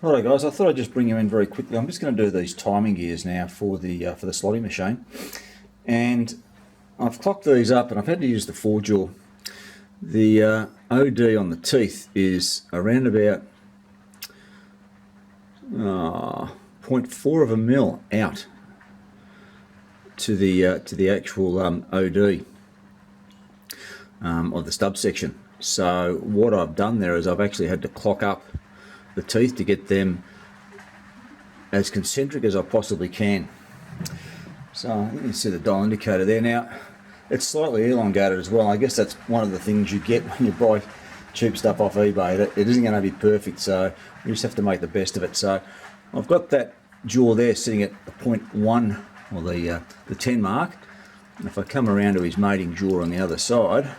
Righto guys, I thought I'd just bring you in very quickly. I'm just going to do these timing gears now for the slotting machine, and I've clocked these up, and I've had to use the 4-jaw. The OD on the teeth is around about 0.4 of a mil out to the actual OD of the stub section. So what I've done there is I've actually had to clock up the teeth to get them as concentric as I possibly can. So you can see the dial indicator there. Now it's slightly elongated as well. I guess that's one of the things you get when you buy cheap stuff off eBay. It isn't going to be perfect, so you just have to make the best of it. So I've got that jaw there sitting at the 0.1 or the 10 mark. And if I come around to his mating jaw on the other side,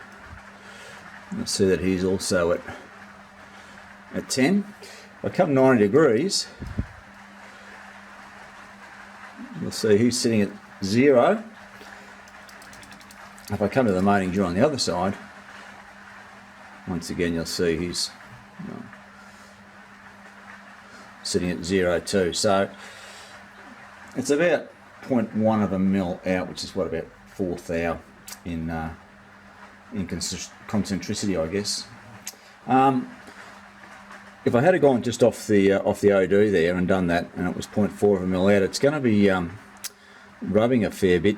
you'll see that he's also at 10. If I come 90 degrees, you'll see he's sitting at 0. If I come to the mating jaw on the other side, once again you'll see he's sitting at 0 too. So it's about 0.1 of a mil out, which is what, about 1/4 thou in concentricity, I guess. If I had gone just off the OD there and done that, and it was 0.4 of a mil out, it's going to be rubbing a fair bit,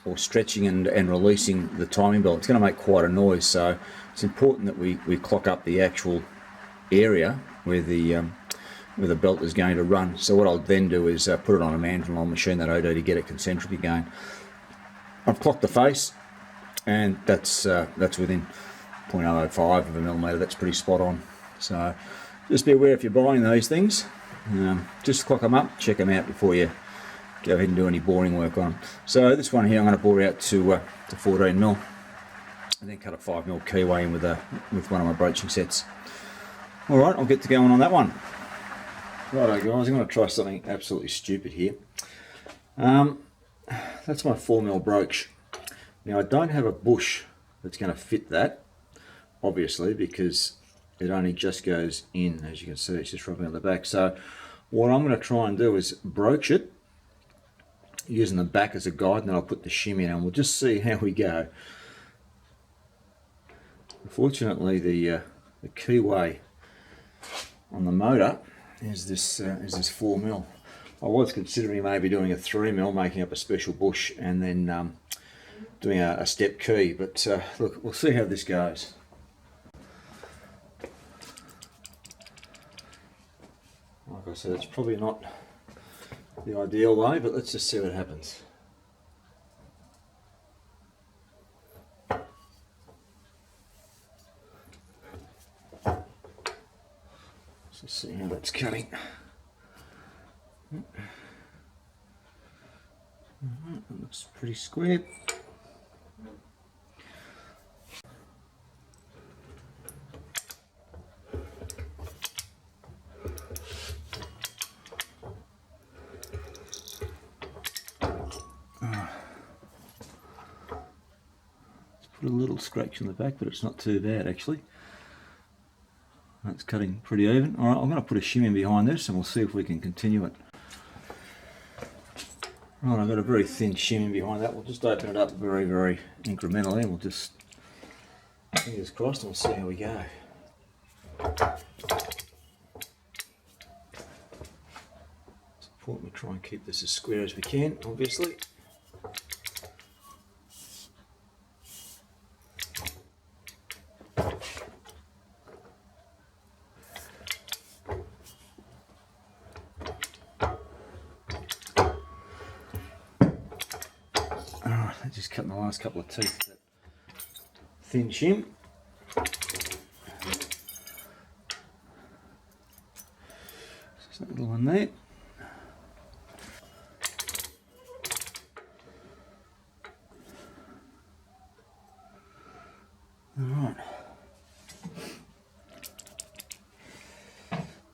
or stretching and releasing the timing belt. It's going to make quite a noise, so it's important that we clock up the actual area where the belt is going to run. So what I'll then do is put it on a mandrel on machine that OD to get it concentric again. I've clocked the face, and that's within 0.005 of a millimetre. That's pretty spot on. So just be aware if you're buying these things, just clock them up, check them out before you go ahead and do any boring work on them. So this one here I'm going to bore out to 14 mil, and then cut a 5 mil keyway in with one of my broaching sets. Alright, I'll get to going on that one. Righto guys, I'm going to try something absolutely stupid here. That's my 4 mil broach. Now I don't have a bush that's going to fit that, obviously, because it only just goes in. As you can see, it's just rubbing on the back. So what I'm going to try and do is broach it using the back as a guide, and then I'll put the shim in, and we'll just see how we go. Unfortunately, the keyway on the motor is this 4 mil. I was considering maybe doing a 3 mil, making up a special bush, and then doing a step key, but look, we'll see how this goes. Like I said, it's probably not the ideal way, but let's just see what happens. Let's just see how that's cutting. That looks pretty square. Put a little scratch on the back, but it's not too bad actually. That's cutting pretty even. Alright, I'm going to put a shim in behind this, and we'll see if we can continue it. Right, I've got a very thin shim in behind that. We'll just open it up very, very incrementally, and we'll just, fingers crossed, and we'll see how we go. It's important we try and keep this as square as we can, obviously. Just cutting the last couple of teeth with that thin shim. Just that little one there. Alright.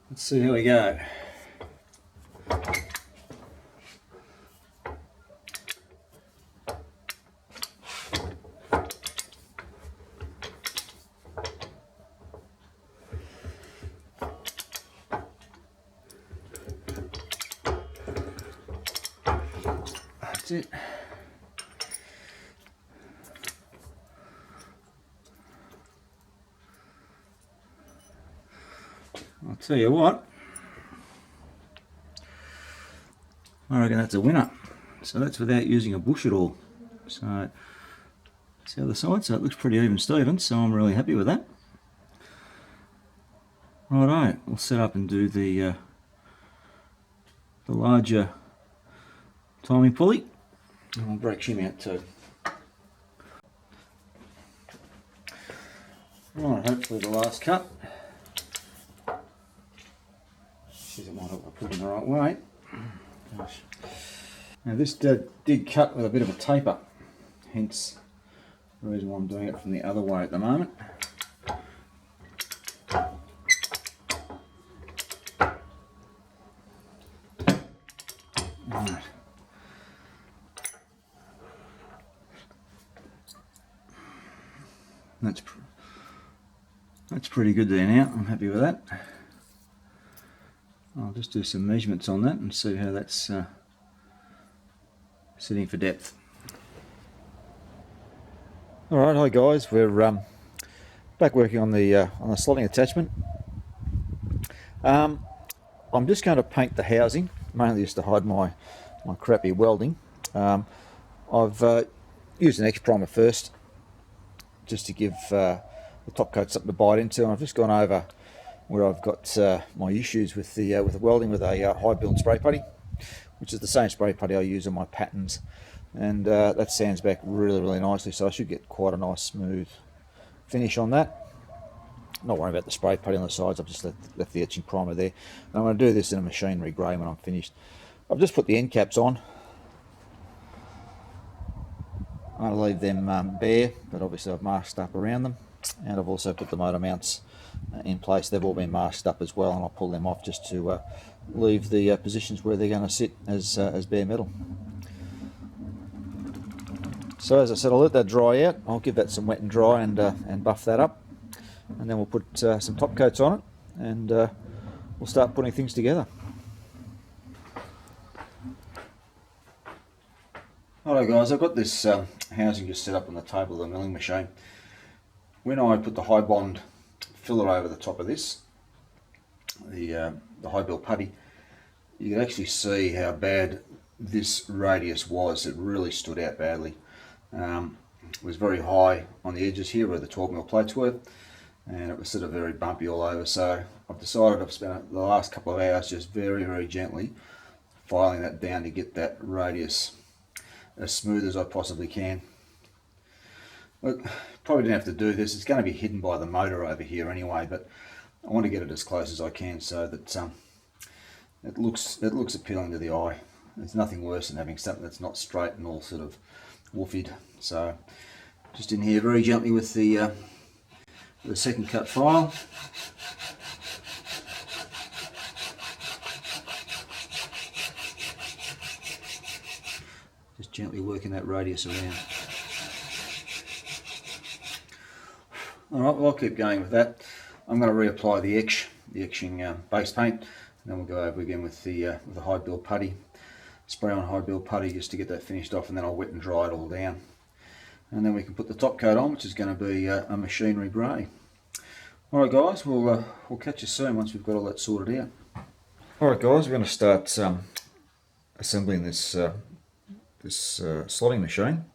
Let's see how we go. That's it. I'll tell you what, I reckon that's a winner. So that's without using a bush at all. So that's the other side, so it looks pretty even Steven, so I'm really happy with that. Righto, we'll set up and do the larger timing pulley, and I'll break shim out too. Right, hopefully the last cut. It might have put in the right way. Gosh. Now this did cut with a bit of a taper, hence the reason why I'm doing it from the other way at the moment. Right. That's pretty good there now. I'm happy with that. I'll just do some measurements on that and see how that's sitting for depth. Alright, hi guys, we're back working on the slotting attachment. I'm just going to paint the housing, mainly just to hide my crappy welding. I've used an X primer first, just to give the top coat something to bite into, and I've just gone over where I've got my issues with the welding with a high build spray putty, which is the same spray putty I use on my patterns, and that sands back really nicely, so I should get quite a nice smooth finish on that. Not worrying about the spray putty on the sides, I've just left the etching primer there. And I'm going to do this in a machinery grey when I'm finished. I've just put the end caps on. I'm going to leave them bare, but obviously I've masked up around them, and I've also put the motor mounts in place. They've all been masked up as well, and I'll pull them off just to leave the positions where they're going to sit as bare metal. So as I said, I'll let that dry out. I'll give that some wet and dry and buff that up, and then we'll put some top coats on it, and we'll start putting things together. Alright guys, I've got this housing just set up on the table of the milling machine. When I put the high bond filler over the top of this, the high build putty, you can actually see how bad this radius was. It really stood out badly. It was very high on the edges here where the 12mm plates were, and it was sort of very bumpy all over. So I've decided I've spent the last couple of hours just very gently filing that down to get that radius as smooth as I possibly can. Look, probably didn't have to do this. It's going to be hidden by the motor over here anyway, but I want to get it as close as I can so that it looks appealing to the eye. There's nothing worse than having something that's not straight and all sort of woofed. So just in here very gently with the second cut file. Just gently working that radius around. Alright, well I'll keep going with that. I'm going to reapply the etching base paint, and then we'll go over again with the high build putty. Spray on high build putty just to get that finished off, and then I'll wet and dry it all down. And then we can put the top coat on, which is going to be a machinery grey. Alright guys, we'll catch you soon once we've got all that sorted out. Alright guys, we're going to start assembling this slotting machine.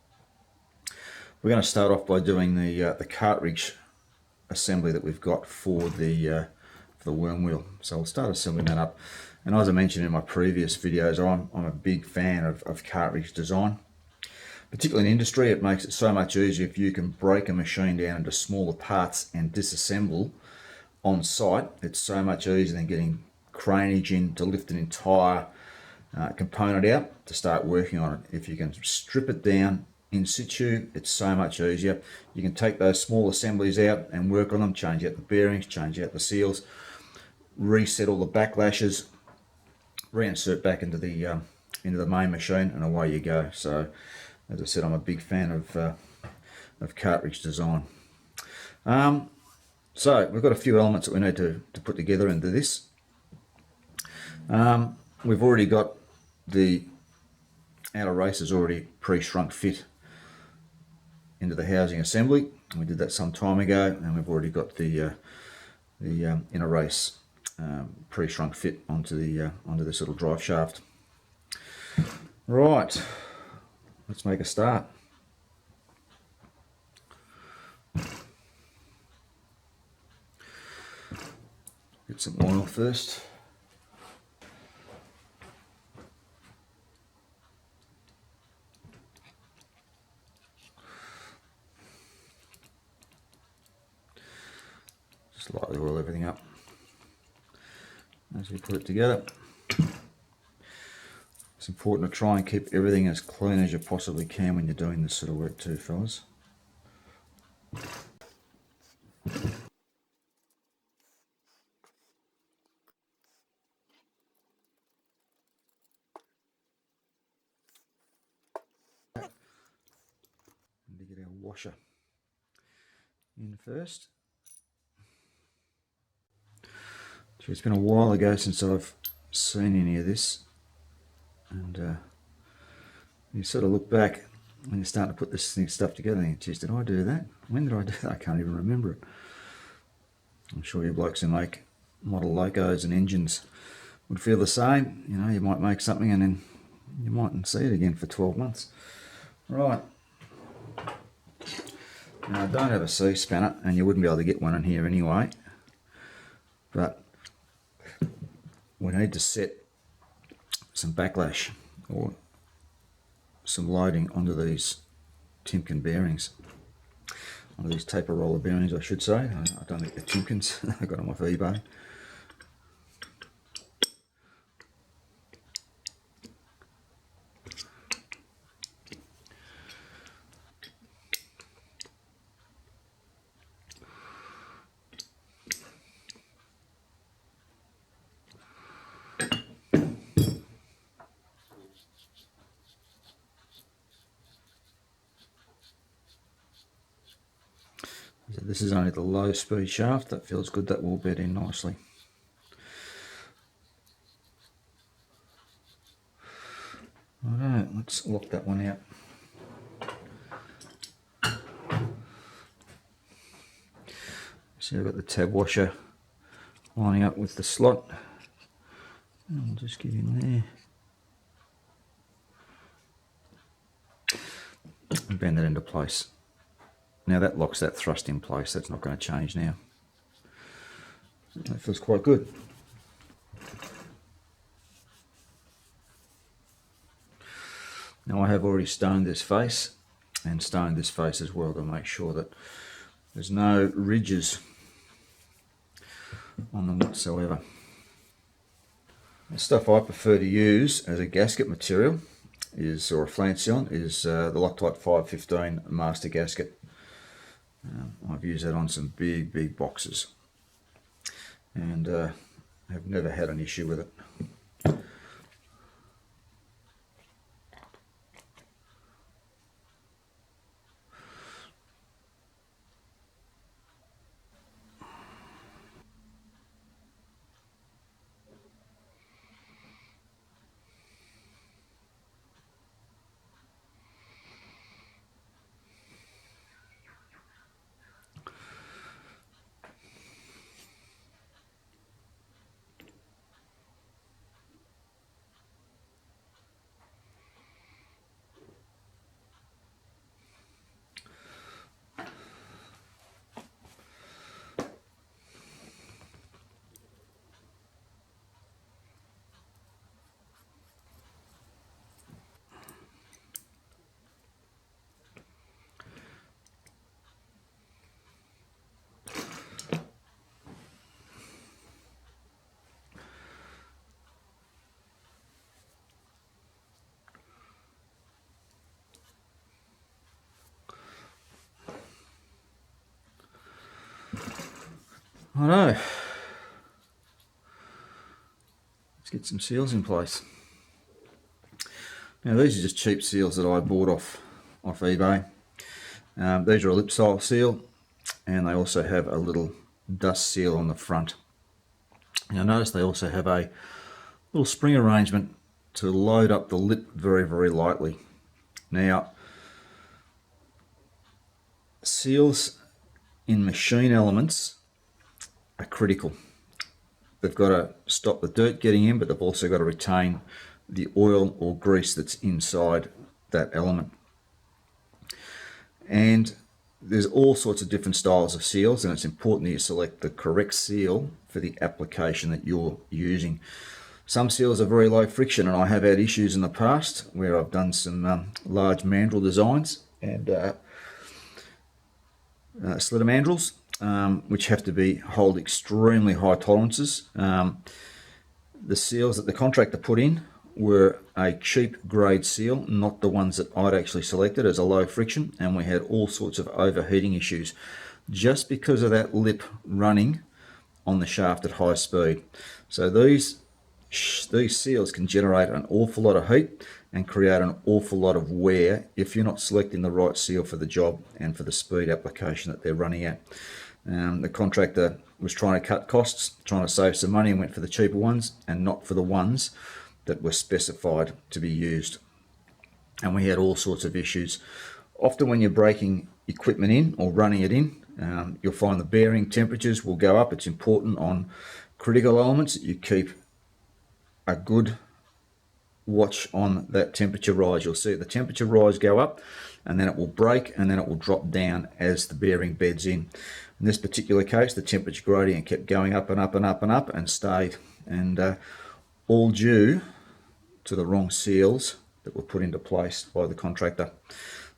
We're going to start off by doing the cartridge assembly that we've got for the worm wheel. So we'll start assembling that up. And as I mentioned in my previous videos, I'm a big fan of cartridge design. Particularly in industry, it makes it so much easier if you can break a machine down into smaller parts and disassemble on site. It's so much easier than getting craneage in to lift an entire component out to start working on it. If you can strip it down in situ, it's so much easier. You can take those small assemblies out and work on them, change out the bearings, change out the seals, reset all the backlashes, reinsert back into the main machine, and away you go. So as I said, I'm a big fan of cartridge design. So we've got a few elements that we need to put together into this. We've already got the outer race is already pre-shrunk fit into the housing assembly. We did that some time ago, and we've already got the inner race pre-shrunk fit onto this little drive shaft. Right, let's make a start. Get some oil first. Just lightly oil everything up as we put it together. It's important to try and keep everything as clean as you possibly can when you're doing this sort of work too, fellas. And to get our washer in first. So it's been a while ago since I've seen any of this, and you sort of look back when you're starting to put this stuff together and you think, geez, did I do that? When did I do that? I can't even remember it. I'm sure you blokes who make model locos and engines would feel the same. You know, you might make something and then you mightn't see it again for 12 months. Right. Now I don't have a C-spanner, and you wouldn't be able to get one in here anyway, but we need to set some backlash or some loading onto these Timken bearings, onto these taper roller bearings I should say. I don't think they're Timkens, I got them off eBay. So this is only the low speed shaft. That feels good, that will bed in nicely. Alright, let's lock that one out. So I've got the tab washer lining up with the slot. And I'll just get in there. And bend that into place. Now that locks that thrust in place, that's not going to change now. That feels quite good. Now I have already stoned this face, and stoned this face as well to make sure that there's no ridges on them whatsoever. The stuff I prefer to use as a gasket material is, or a flange sealant, is the Loctite 515 master gasket. I've used that on some big boxes, and have never had an issue with it. I know. Let's get some seals in place. Now these are just cheap seals that I bought off eBay. These are a lip style seal, and they also have a little dust seal on the front. Now notice they also have a little spring arrangement to load up the lip very, very lightly. Now, seals in machine elements are critical. They've got to stop the dirt getting in, but they've also got to retain the oil or grease that's inside that element. And there's all sorts of different styles of seals, and it's important that you select the correct seal for the application that you're using. Some seals are very low friction, and I have had issues in the past where I've done some large mandrel designs and slitter mandrels, which have to hold extremely high tolerances. The seals that the contractor put in were a cheap grade seal, not the ones that I'd actually selected as a low friction, and we had all sorts of overheating issues just because of that lip running on the shaft at high speed. So these seals can generate an awful lot of heat and create an awful lot of wear if you're not selecting the right seal for the job and for the speed application that they're running at. The contractor was trying to cut costs, trying to save some money, and went for the cheaper ones and not for the ones that were specified to be used. And we had all sorts of issues. Often when you're breaking equipment in or running it in, you'll find the bearing temperatures will go up. It's important on critical elements that you keep a good watch on that temperature rise. You'll see the temperature rise go up, and then it will break, and then it will drop down as the bearing beds in. In this particular case, the temperature gradient kept going up and up and up and up and stayed, and all due to the wrong seals that were put into place by the contractor.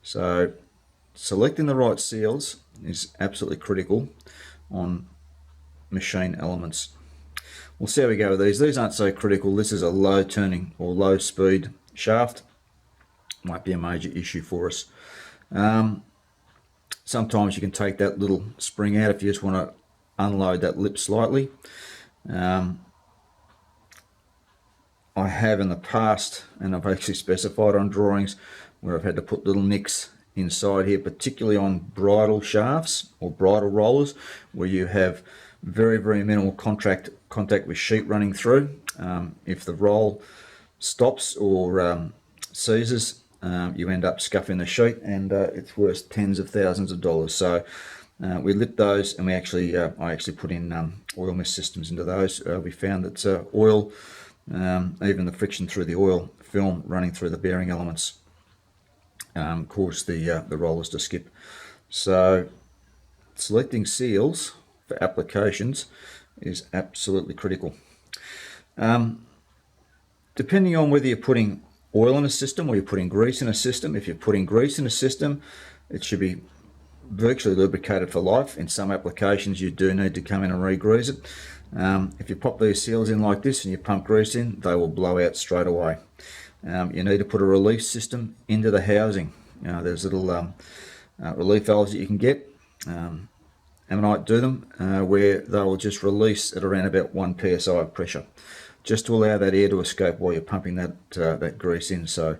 So selecting the right seals is absolutely critical on machine elements. We'll see how we go with these. These aren't so critical. This is a low turning or low speed shaft. Might be a major issue for us. Sometimes you can take that little spring out if you just want to unload that lip slightly. I have in the past, and I've actually specified on drawings, where I've had to put little nicks inside here, particularly on bridle shafts or bridle rollers, where you have very, very minimal contact with sheet running through. If the roll stops or seizes, you end up scuffing the sheet, and it's worth tens of thousands of dollars. So we lit those, and I actually put in oil mist systems into those. We found that oil, even the friction through the oil film running through the bearing elements, caused the rollers to skip. So selecting seals for applications is absolutely critical. Depending on whether you're putting oil in a system or you're putting grease in a system, if you're putting grease in a system, it should be virtually lubricated for life. In some applications you do need to come in and re-grease it. If you pop these seals in like this and you pump grease in, they will blow out straight away. You need to put a release system into the housing. There's little relief valves that you can get. Ammonite do them, where they will just release at around about 1 psi of pressure, just to allow that air to escape while you're pumping that grease in. So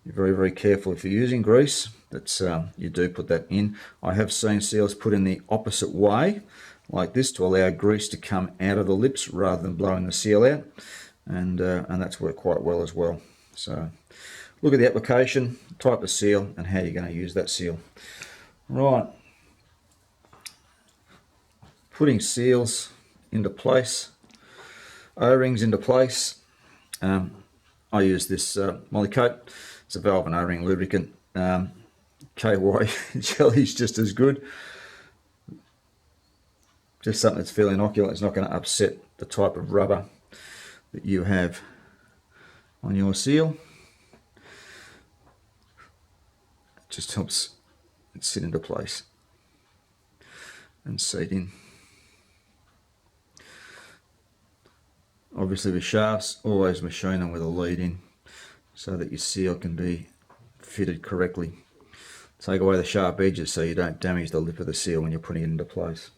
you're very, very careful if you're using grease that you do put that in. I have seen seals put in the opposite way, like this, to allow grease to come out of the lips rather than blowing the seal out, and that's worked quite well as well. So look at the application, type of seal, and how you're going to use that seal. Right. Putting seals into place, O-rings into place. I use this Molykote. It's a valve and O-ring lubricant. KY jelly is just as good. Just something that's fairly inocular. It's not going to upset the type of rubber that you have on your seal. It just helps it sit into place and seat in. Obviously with shafts, always machine them with a lead in so that your seal can be fitted correctly. Take away the sharp edges so you don't damage the lip of the seal when you're putting it into place.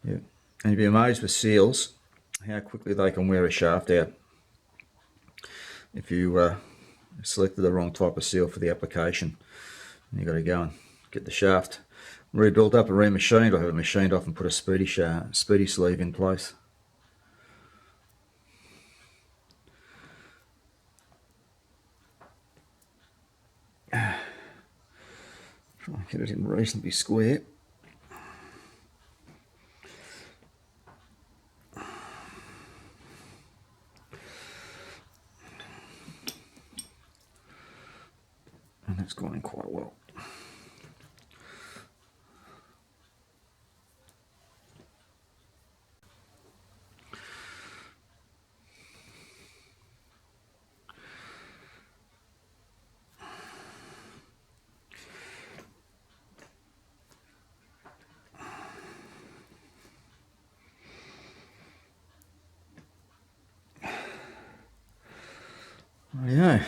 Yeah. And you'd be amazed with seals how quickly they can wear a shaft out if you selected the wrong type of seal for the application. You've got to go and get the shaft rebuilt up and remachined. I have it machined off and put a speedy sleeve in place. Try and get it in reasonably square. And that's gone in quite well. Yeah.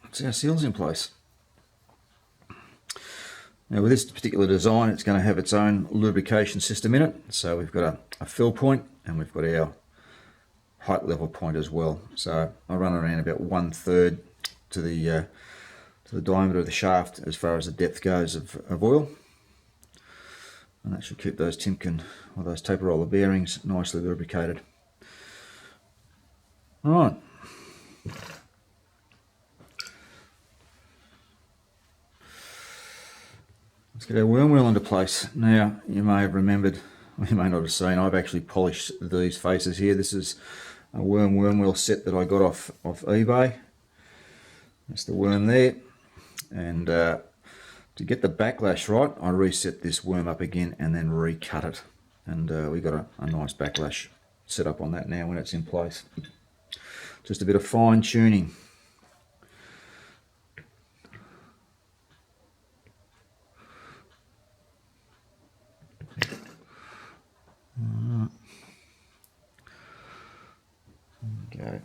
That's our seals in place. Now with this particular design, it's going to have its own lubrication system in it. So we've got a fill point and we've got our height level point as well. So I run around about 1/3 to the diameter of the shaft as far as the depth goes of oil. And that should keep those Timken or those taper roller bearings nicely lubricated. All right. Let's get our worm wheel into place. Now, you may have remembered, or you may not have seen, I've actually polished these faces here. This is a worm wheel set that I got off eBay. That's the worm there. And to get the backlash right, I reset this worm up again and then recut it. And we got a nice backlash set up on that now when it's in place. Just a bit of fine tuning. Go.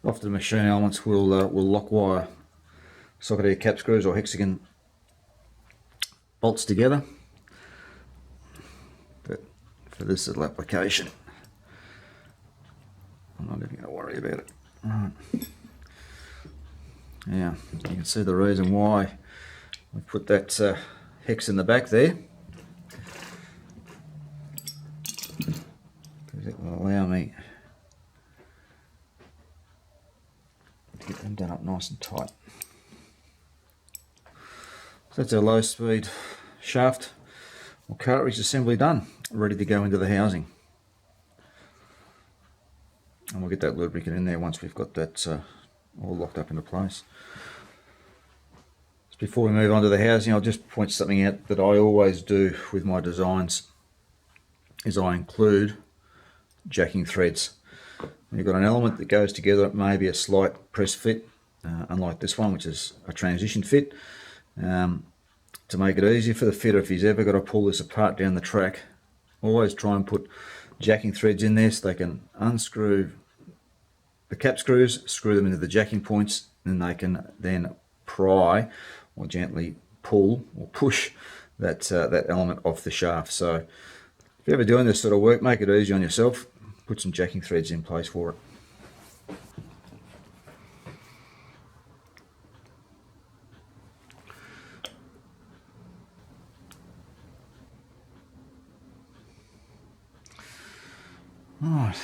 After the machine elements, we'll lock wire socket air cap screws or hexagon bolts together. But for this little application, I'm not even going to worry about it. Right. Now, you can see the reason why we put that hex in the back there, because it will allow me to get them done up nice and tight. So that's our low speed shaft or cartridge assembly done, ready to go into the housing. And we'll get that lubricant in there once we've got that all locked up into place. Just before we move on to the housing, I'll just point something out that I always do with my designs, is I include jacking threads. When you've got an element that goes together, it may be a slight press fit, unlike this one, which is a transition fit. To make it easier for the fitter, if he's ever got to pull this apart down the track, always try and put jacking threads in there so they can unscrew the cap screws, screw them into the jacking points, and they can then pry or gently pull or push that element off the shaft. So if you're ever doing this sort of work, make it easy on yourself. Put some jacking threads in place for it. Right.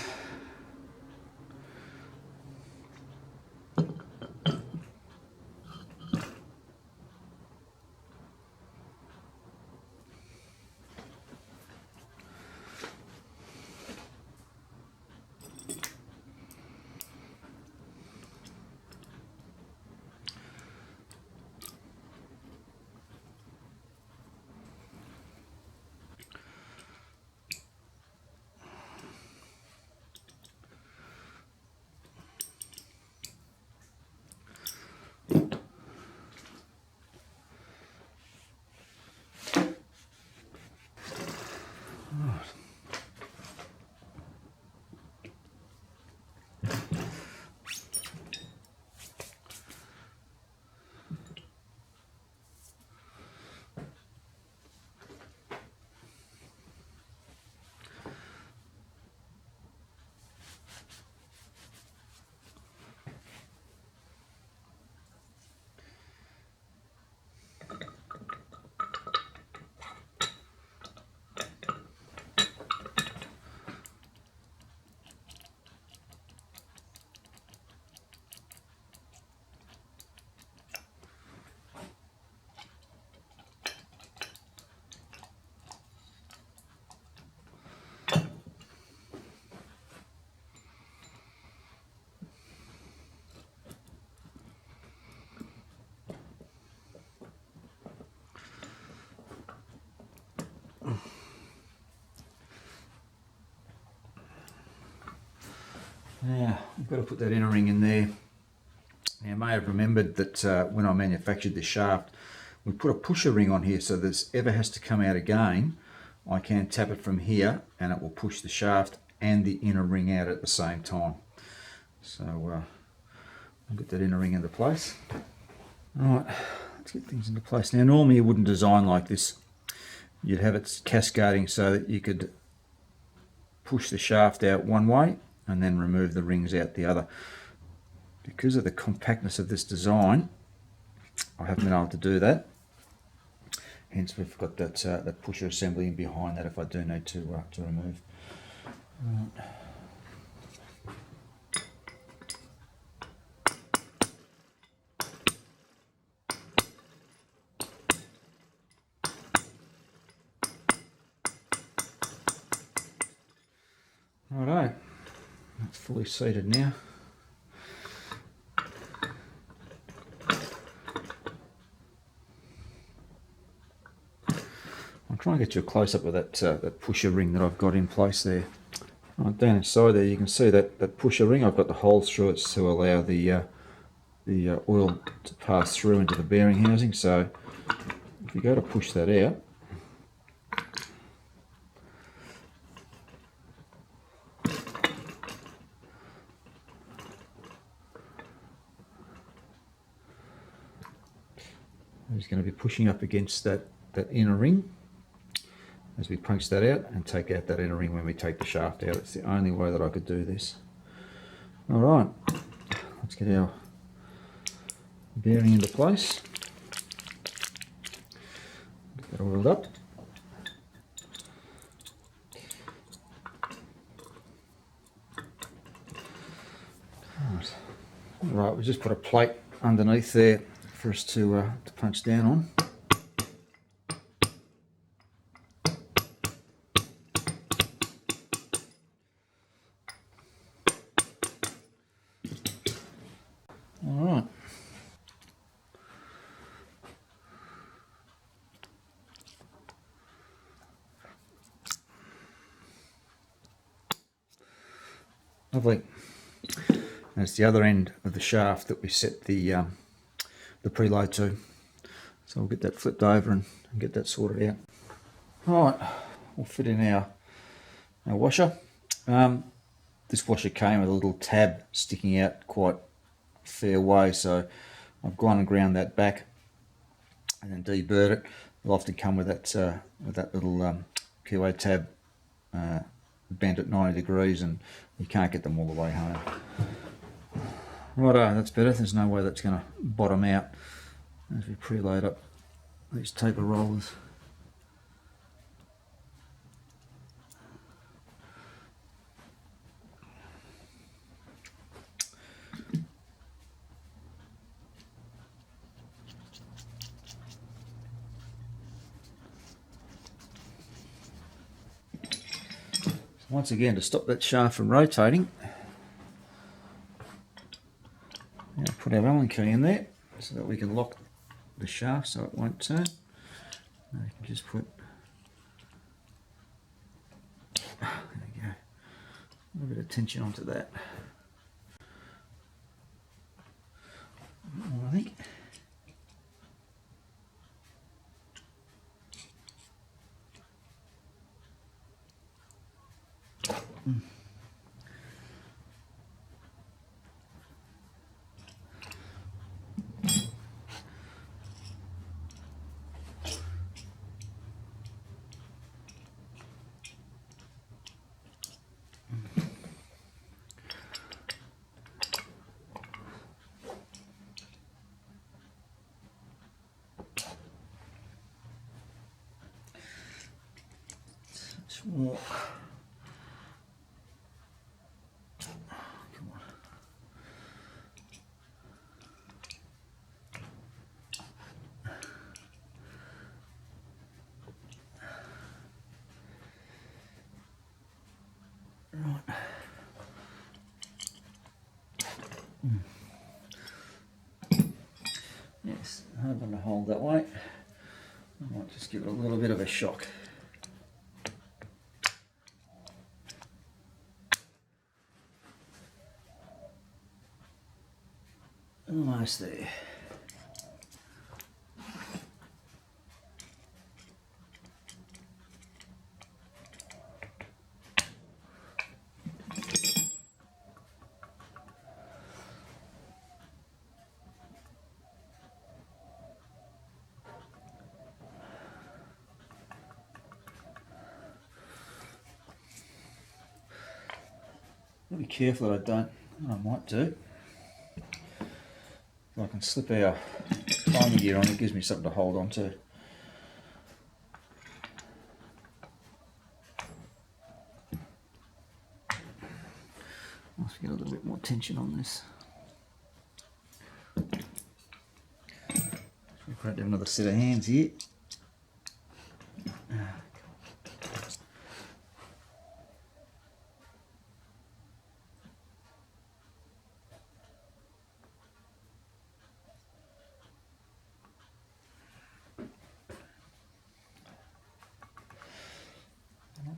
Now, I've got to put that inner ring in there. Now, I may have remembered that when I manufactured this shaft, we put a pusher ring on here, so this ever has to come out again, I can tap it from here and it will push the shaft and the inner ring out at the same time. So I'll get that inner ring into place. Alright, let's get things into place. Now, normally you wouldn't design like this. You'd have it cascading so that you could push the shaft out one way and then remove the rings out the other. Because of the compactness of this design, I haven't been able to do that. Hence we've got that, that pusher assembly in behind that if I do need to remove. Righto, that's fully seated now. I'll try and get you a close-up of that that pusher ring that I've got in place there. Right, down inside there you can see that pusher ring. I've got the holes through it to allow the oil to pass through into the bearing housing. So if you go to push that out, it's going to be pushing up against that inner ring as we punch that out and take out that inner ring when we take the shaft out. It's the only way that I could do this. Alright, let's get our bearing into place. Get that oiled up. Right, we just put a plate underneath there for us to punch down on. All right. Lovely. That's the other end of the shaft that we set the preload to. So we'll get that flipped over and get that sorted out. Alright, we'll fit in our washer. This washer came with a little tab sticking out quite a fair way, so I've gone and ground that back and then deburred it. They'll often come with that little keyway tab bent at 90 degrees, and you can't get them all the way home. Righto, that's better. There's no way that's going to bottom out as we preload up these taper rollers. Once again, to stop that shaft from rotating, now put our Allen key in there so that we can lock the shaft so it won't turn. Now you can just put, there we go, a little bit of tension onto that. I think. More. Come on. Right. Yes, hard one to hold that way. I might just give it a little bit of a shock. Almost there. Be careful that I don't. I might do. If I can slip our timing gear on, it gives me something to hold on to. Must get a little bit more tension on this. We've got to have another set of hands here.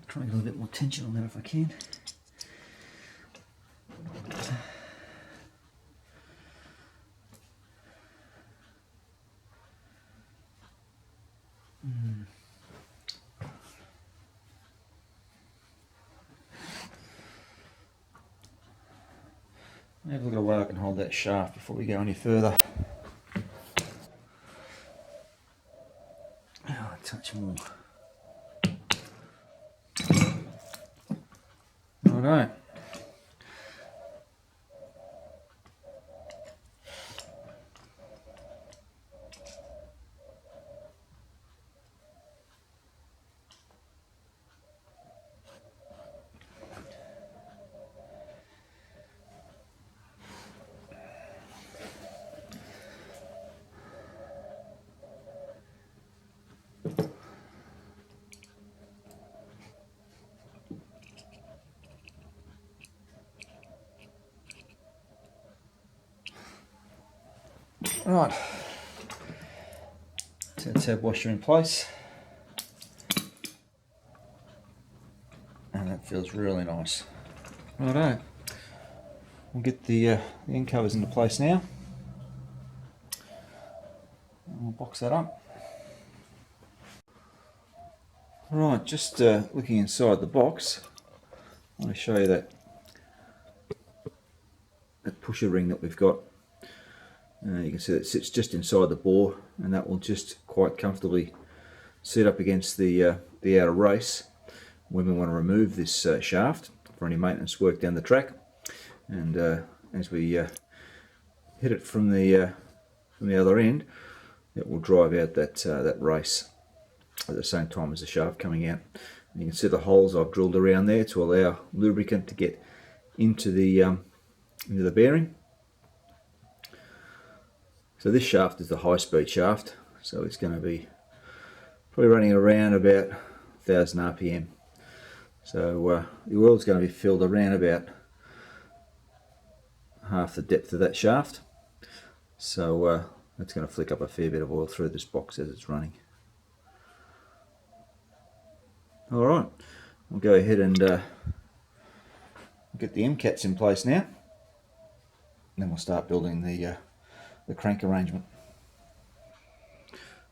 Try and get a little bit more tension on that if I can. Have a look at a way I can hold that shaft before we go any further. Oh, a touch more. Alright. Right, so that's our washer in place, and that feels really nice. Righto, we'll get the end covers into place now, and we'll box that up. Right, just looking inside the box, I want to show you that pusher ring that we've got. You can see that it sits just inside the bore, and that will just quite comfortably sit up against the outer race when we want to remove this shaft for any maintenance work down the track. And as we hit it from the other end, it will drive out that race at the same time as the shaft coming out. And you can see the holes I've drilled around there to allow lubricant to get into the bearing. So this shaft is the high-speed shaft, so it's going to be probably running around about 1000 RPM. So the oil's going to be filled around about half the depth of that shaft. So that's going to flick up a fair bit of oil through this box as it's running. Alright, we'll go ahead and get the M-cats in place now, and then we'll start building the crank arrangement.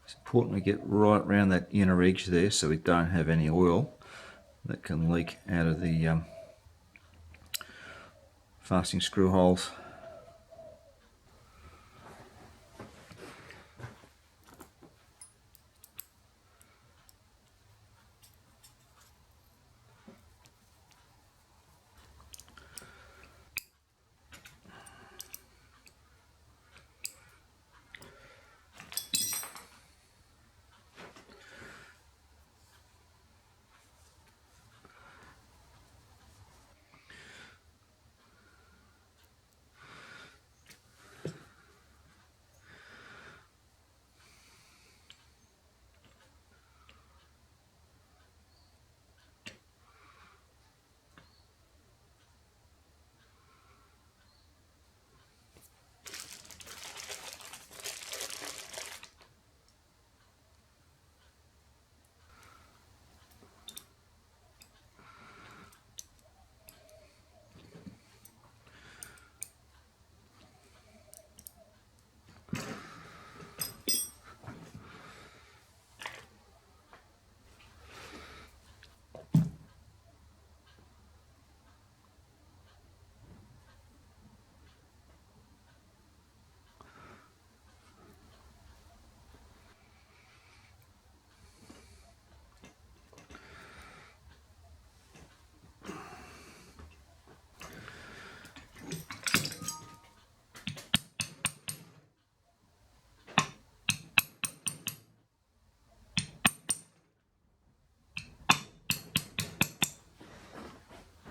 It's important we get right around that inner edge there so we don't have any oil that can leak out of the fastening screw holes.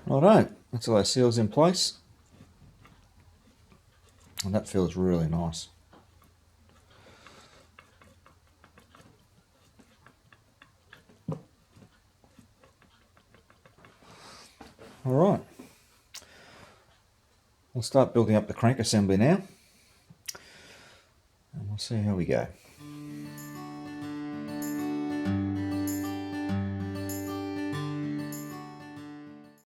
Righto, that's all our seals in place. And that feels really nice. Alright, we'll start building up the crank assembly now, and we'll see how we go.